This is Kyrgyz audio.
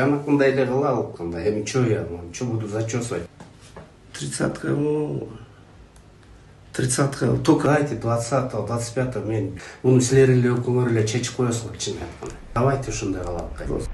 жанакындай эле кылалык анда. Эми чё я, чё буду зачесывать? 30-ка, ну... 30-ка, только давайте 20-го, 25-го мен муну силер эле өкүңөр эле чечип коесуңар чын айтканда. Давайте ушундай кылалык.